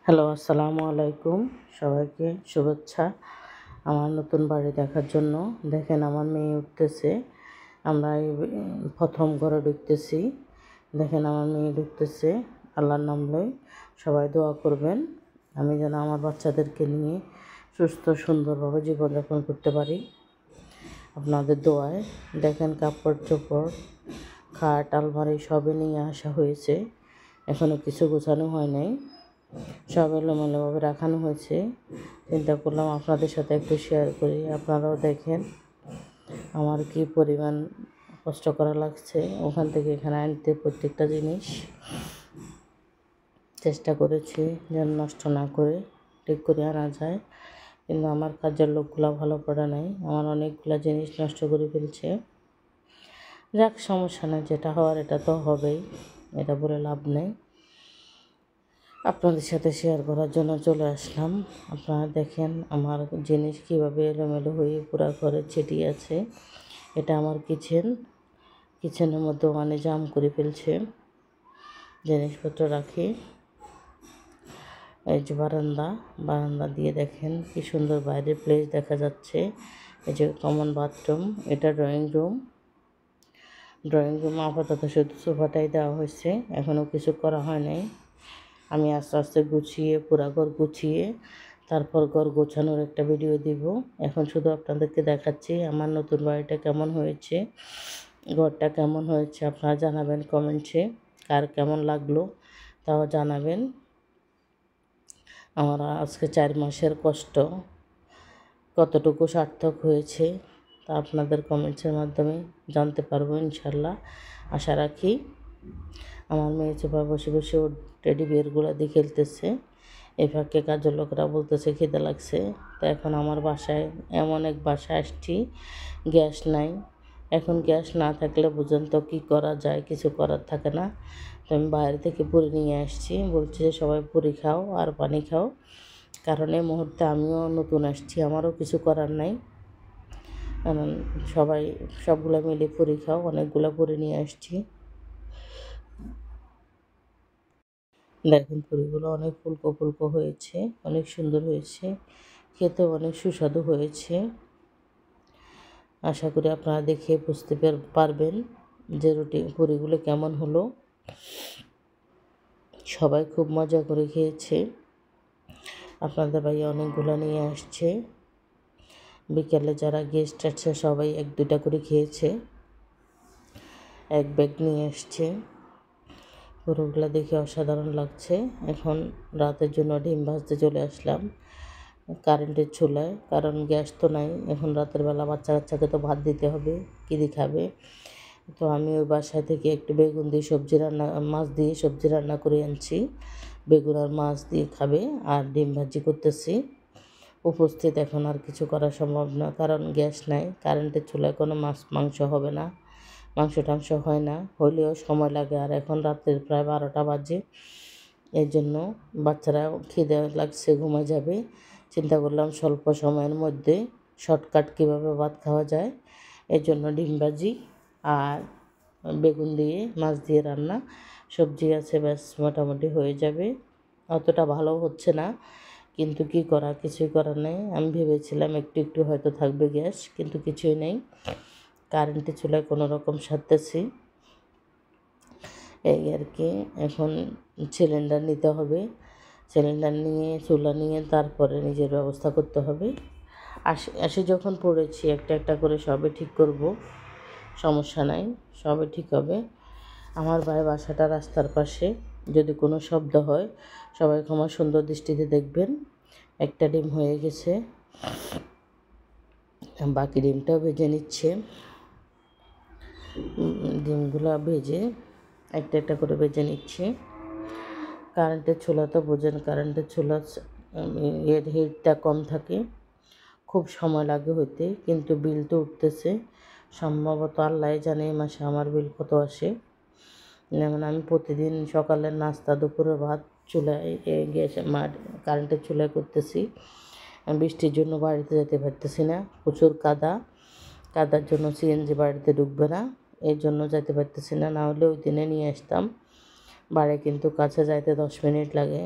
Hello, আসসালামু আলাইকুম। সবাইকে শুভেচ্ছা আমার নতুন বাড়ি দেখার জন্য। দেখেন আমার মেয়ে উঠতেছে। আমরা এই প্রথম ঘরে ঢুকতেছি। দেখেন আমার মেয়ে ঢুকতেছে। আল্লাহর নাম লই সবাই দোয়া করবেন আমি যেন আমার বাচ্চাদেরকে নিয়ে সুস্থ সুন্দরভাবে জীবনযাপন করতে পারি আপনাদের দোয়ায়। দেখেন কাপড় চোপড়, খাট, আলমারি সবই নিয়ে আসা হয়েছে। এখনও কিছু গোছানো হয় নাই, সব এলোমেলোভাবে রাখানো হয়েছে। চিন্তা করলাম আপনাদের সাথে একটু শেয়ার করি, আপনারাও দেখেন আমার কি পরিমাণ কষ্ট করা লাগছে ওখান থেকে এখানে আনতে। প্রত্যেকটা জিনিস চেষ্টা করেছি যেন নষ্ট না করে ঠিক করে আনা যায়, কিন্তু আমার কাজের লোকগুলো ভালো পড়ে নাই, আমার অনেকগুলো জিনিস নষ্ট করে ফেলছে। যাক, সমস্যা নেই, যেটা হওয়ার এটা তো হবেই, এটা বলে লাভ নেই। আপনাদের সাথে শেয়ার করার জন্য চলে আসলাম। আপনারা দেখেন আমার জিনিস কীভাবে এলোমেলো হয়ে পুরা ঘরে ছিটিয়ে আছে। এটা আমার কিচেনের মধ্যে মানে জাম করে ফেলছে জিনিসপত্র রাখি। এই যে বারান্দা দিয়ে দেখেন কি সুন্দর বাইরের প্লেস দেখা যাচ্ছে। এই যে কমন বাথরুম, এটা ড্রয়িং রুম আপাতত শুধু সোফাটাই দেওয়া হয়েছে, এখনও কিছু করা হয় নাই। আমি আস্তে আস্তে গুছিয়ে পুরা ঘর গুছিয়ে তারপর ঘর গোছানোর একটা ভিডিও দিব। এখন শুধু আপনাদেরকে দেখাচ্ছি আমার নতুন বাড়িটা কেমন হয়েছে, ঘরটা কেমন হয়েছে। আপনারা জানাবেন কমেন্টে কার কেমন লাগলো, তাও জানাবেন। আমার আজকে 4 মাসের কষ্ট কতটুকু সার্থক হয়েছে তা আপনাদের কমেন্টসের মাধ্যমে জানতে পারবো ইনশাল্লাহ, আশা রাখি। আমার মেয়ে চোপা বসে বসে ওর টেডি বিয়ারগুলো দিয়ে খেলতেছে। এই ফাঁকে কাজের লোকরা বলতেছে খিদে লাগছে। তো এখন আমার বাসায় এমন এক বাসায় আসছি, গ্যাস নাই। এখন গ্যাস না থাকলে বুঝেন তো কী করা যায়, কিছু করার থাকে না। তো আমি বাইরে থেকে পুরি নিয়ে আসছি, বলছি যে সবাই পুরি খাও আর পানি খাও, কারণ এই মুহূর্তে আমিও নতুন আসছি, আমারও কিছু করার নাই। কারণ সবাই সবগুলো মিলে পুরি খাও, অনেকগুলো পুরি নিয়ে আসছি। দেখেন পুরিগুলো অনেক ফুলকো ফুলকো হয়েছে, অনেক সুন্দর হয়েছে, খেতেও অনেক সুস্বাদু হয়েছে। আশা করি আপনারা দেখে বুঝতে পারবেন যে পুরিগুলো কেমন হলো। সবাই খুব মজা করে খেয়েছে। আপনাদের ভাইয়া অনেকগুলো নিয়ে আসছে। বিকেলে যারা গেস্ট আছে সবাই 1-2টা করে খেয়েছে, 1 ব্যাগ নিয়ে আসছে। পুরোগুলো দেখে অসাধারণ লাগছে। এখন রাতের জন্য ডিম ভাজতে চলে আসলাম কারেন্টের চুলায়, কারণ গ্যাস তো নাই। এখন রাতের বেলা বাচ্চা কাচ্চাকে তো ভাত দিতে হবে, কী দিয়ে খাবে। তো আমি ওই বাসায় থেকে একটু বেগুন দিয়ে মাছ দিয়ে সবজি রান্না করে আনছি। বেগুন আর মাছ দিয়ে খাবে, আর ডিম ভাজি করতেছি। উপস্থিত এখন আর কিছু করা সম্ভব না, কারণ গ্যাস নাই। কারেন্টের চুলায় কোনো মাংস হবে না, মাংস টাংস হয় না, হলেও সময় লাগে। আর এখন রাতের প্রায় 12টা বাজে, এই জন্য বাচ্চারা খিদে লাগছে, ঘুমা যাবে। চিন্তা করলাম স্বল্প সময়ের মধ্যে শর্টকাট কীভাবে ভাত খাওয়া যায়, এই জন্য ডিম ভাজি আর বেগুন দিয়ে মাছ দিয়ে রান্না, সবজি আছে, ব্যাস মোটামুটি হয়ে যাবে। অতটা ভালো হচ্ছে না, কিন্তু কি করা, কিছুই করার নেই। আমি ভেবেছিলাম একটু একটু হয়তো থাকবে গ্যাস, কিন্তু কিছুই নেই। কারেন্টের চুলায় কোনো রকম সারতেছি, এই আর কি। এখন সিলিন্ডার নিতে হবে, সিলিন্ডার নিয়ে চুলা নিয়ে তারপরে নিজের ব্যবস্থা করতে হবে। আসি যখন পড়েছি একটা একটা করে সবে ঠিক করব, সমস্যা নাই, সবে ঠিক হবে। আমার বাসাটা রাস্তার পাশে, যদি কোনো শব্দ হয় সবাই ক্ষমা সুন্দর দৃষ্টিতে দেখবেন। একটা ডিম হয়ে গেছে, বাকি ডিমটাও ভেজে নিচ্ছে। ডিমগুলো ভেজে একটা একটা করে ভেজে নিচ্ছি। কারেন্টের চুলা তো বোঝেন, কারেন্টের চুলা হিটটা কম থাকে, খুব সময় লাগে হইতে, কিন্তু বিল তো উঠতেছে। সম্ভবত আল্লাহ জানে এই মাসে আমার বিল কত আসে। যেমন আমি প্রতিদিন সকালের নাস্তা, দুপুরের ভাত চুলায় কারেন্টের চুলায় করতেছি। বৃষ্টির জন্য বাড়িতে যেতে পারতেছি না, প্রচুর কাদার জন্য সিএনজি বাড়িতে ঢুকবে না, এর জন্য যেতে পারতেছি না। হলে ওই দিনে নিয়ে আসতাম। বাড়ি কিন্তু কাছে যাইতে 10 মিনিট লাগে,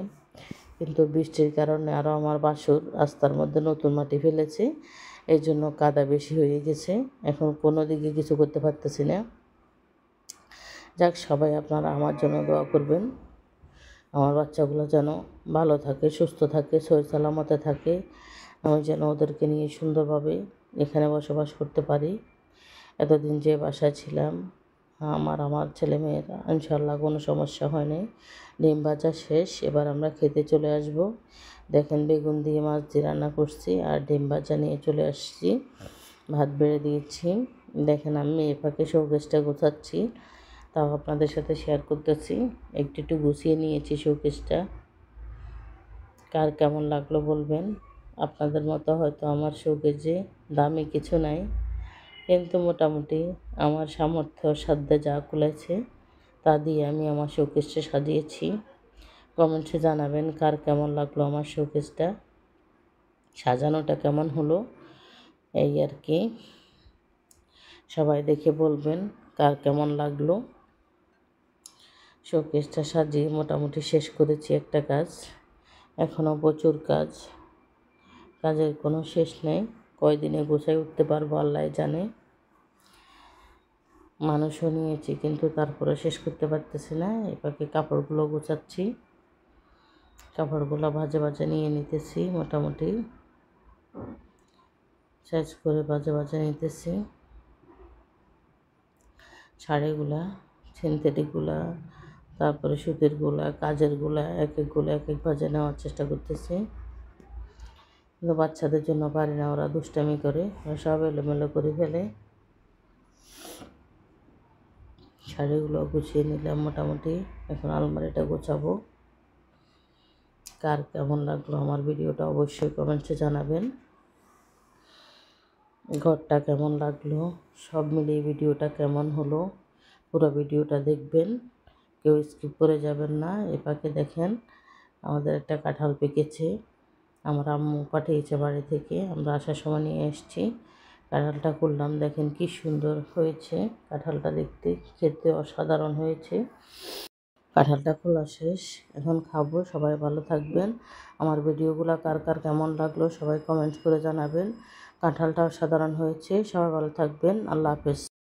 কিন্তু বৃষ্টির কারণে আরও আমার বাসুর রাস্তার মধ্যে নতুন মাটি ফেলেছে, এই জন্য কাদা বেশি হয়ে গেছে। এখন কোনো দিকে কিছু করতে পারতেছি না। যাক, সবাই আপনারা আমার জন্য দোয়া করবেন, আমার বাচ্চাগুলো যেন ভালো থাকে, সুস্থ থাকে, সহি সালামতে থাকে। আমি যেন ওদেরকে নিয়ে সুন্দরভাবে এখানে বসবাস করতে পারি। এতদিন যে বাসায় ছিলাম, আমার ছেলেমেয়েরা ইনশাআল্লাহ কোনো সমস্যা হয়নি। ডিম ভাজা শেষ, এবার আমরা খেতে চলে আসব। দেখেন, বেগুন দিয়ে মাছ দিয়ে রান্না করছি আর ডিম ভাজা নিয়ে চলে আসছি, ভাত বেড়ে দিয়েছি। দেখেন, আমি এ ফাঁকে শোকেসটা গোছাচ্ছি, তাও আপনাদের সাথে শেয়ার করতেছি। একটু গুছিয়ে নিয়েছি শোকেসটা। কার কেমন লাগলো বলবেন। আপনাদের মতো হয়তো আমার শোকেসে দামি কিছু নাই, কিন্তু মোটামুটি আমার সামর্থ্য সাধ্যে যা কুলেছে তা দিয়ে আমি আমার শোকেসটা সাজিয়েছি। কমেন্টসে জানাবেন কার কেমন লাগলো আমার শোকেসটা, সাজানোটা কেমন হলো, এই আর কি। সবাই দেখে বলবেন কার কেমন লাগলো। শোকেসটা সাজিয়ে মোটামুটি শেষ করেছি একটা কাজ, এখনও প্রচুর কাজ, কাজের কোনো শেষ নেই। কয়দিনে গোছায় উঠতে পারবো আল্লাহ জানে। মানুষও নিয়েছি কিন্তু তারপরে শেষ করতে পারতেছি না। এপাকে কাপড়গুলো গোছাচ্ছি, কাপড়গুলো ভাজে ভাজে নিয়ে নিতেছি, মোটামুটি সাইজ করে ভাজে ভাজে নিতেছি। শাড়িগুলা, সিনথেটিকগুলা, তারপরে সুতিরগুলা, কাজেরগুলা, এক এক ভাজে নেওয়ার চেষ্টা করতেছি, কিন্তু বাচ্চাদের জন্য পারি না, ওরা দুষ্টামি করে, সব এলোমেলো করে ফেলে। শাড়িগুলো গুছিয়ে নিলাম মোটামুটি, এখন আলমারিটা গোছাবো। কার কেমন লাগলো আমার ভিডিওটা অবশ্যই কমেন্টসে জানাবেন। ঘরটা কেমন লাগলো, সব মিলিয়ে ভিডিওটা কেমন হলো, পুরো ভিডিওটা দেখবেন, কেউ স্কিপ করে যাবেন না। এ পাকে দেখেন, আমাদের একটা কাঁঠাল পেকেছে, আমার আম্মু পাঠিয়েছে বাড়ি থেকে, আমরা আসার সময় নিয়ে এসেছি। কাঁঠালটা করলাম, দেখেন কি সুন্দর হয়েছে কাঁঠালটা, দেখতে খেতে অসাধারণ হয়েছে। কাঁঠালটা খোলা শেষ, এখন খাবো। সবাই ভালো থাকবেন। আমার ভিডিওগুলো কার কার কেমন লাগলো সবাই কমেন্টস করে জানাবেন। কাঁঠালটা অসাধারণ হয়েছে। সবাই ভালো থাকবেন। আল্লাহ হাফেজ।